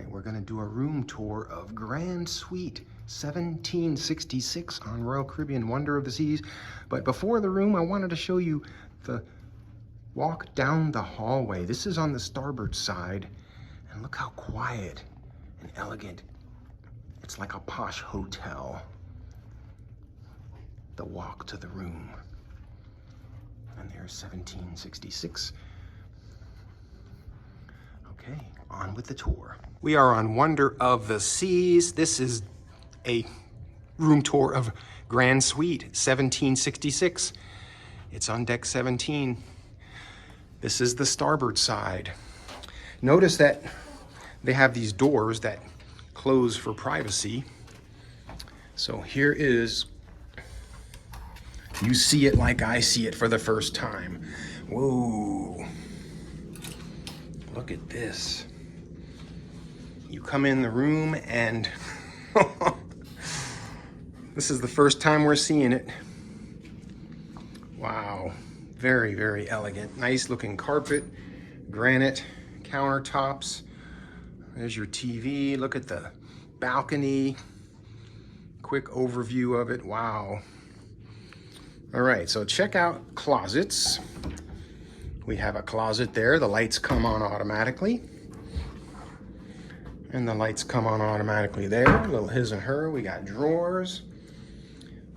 right, we're gonna do a room tour of Grand Suite 1766 on Royal Caribbean Wonder of the Seas. But before the room, I wanted to show you the walk down the hallway. This is on the starboard side, and look how quiet and elegant. It's like a posh hotel. The walk to the room. And there's 1766. Okay, on with the tour. We are on Wonder of the Seas. This is a room tour of Grand Suite 1766. It's on deck 17. This is the starboard side. Notice that they have these doors that close for privacy. So here is, you see it like I see it for the first time. Whoa. Look at this. You come in the room and this is the first time we're seeing it. Wow, very, very elegant. Nice looking carpet, granite countertops. There's your TV. Look at the balcony. Quick overview of it. Wow. All right, so check out closets. We have a closet there. The lights come on automatically. And the lights come on automatically there. A little his and her. We got drawers.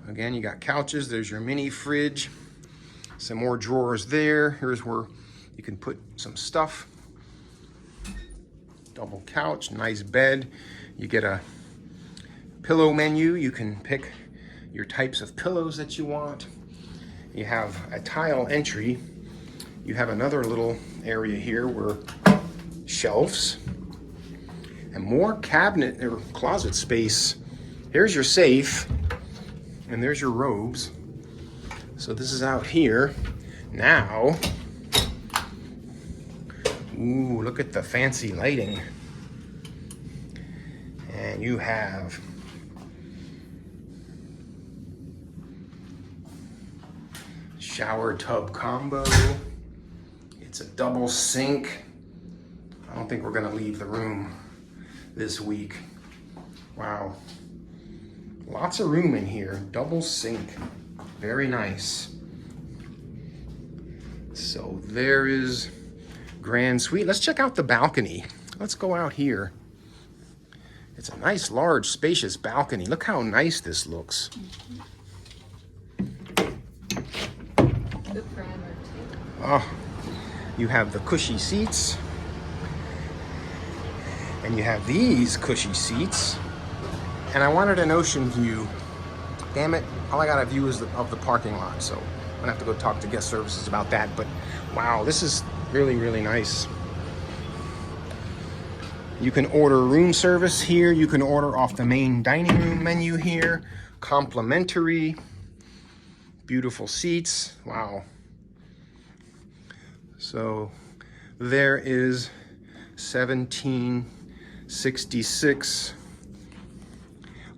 Again, you got couches. There's your mini fridge. Some more drawers there. Here's where you can put some stuff. Double couch, nice bed. You get a pillow menu. You can pick your types of pillows that you want. You have a tile entry. You have another little area here where shelves and more cabinet or closet space. Here's your safe and there's your robes. So this is out here. Now, ooh, look at the fancy lighting. And you have shower tub combo. It's a double sink. I don't think we're gonna leave the room this week. Wow. Lots of room in here. Double sink. Very nice. So there is Grand Suite. Let's check out the balcony. Let's go out here. It's a nice, large, spacious balcony. Look how nice this looks. Oh, you have the cushy seats. And you have these cushy seats. And I wanted an ocean view. Damn it, all I got a view is of the parking lot, so I'm gonna have to go talk to guest services about that. But wow, this is really, really nice. You can order room service here. You can order off the main dining room menu here. Complimentary. Beautiful seats. Wow. So there is 1766,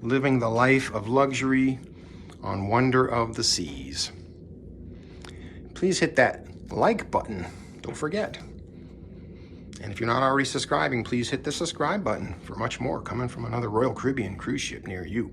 living the life of luxury on Wonder of the Seas. Please hit that like button. Don't forget. And if you're not already subscribing, please hit the subscribe button for much more coming from another Royal Caribbean cruise ship near you.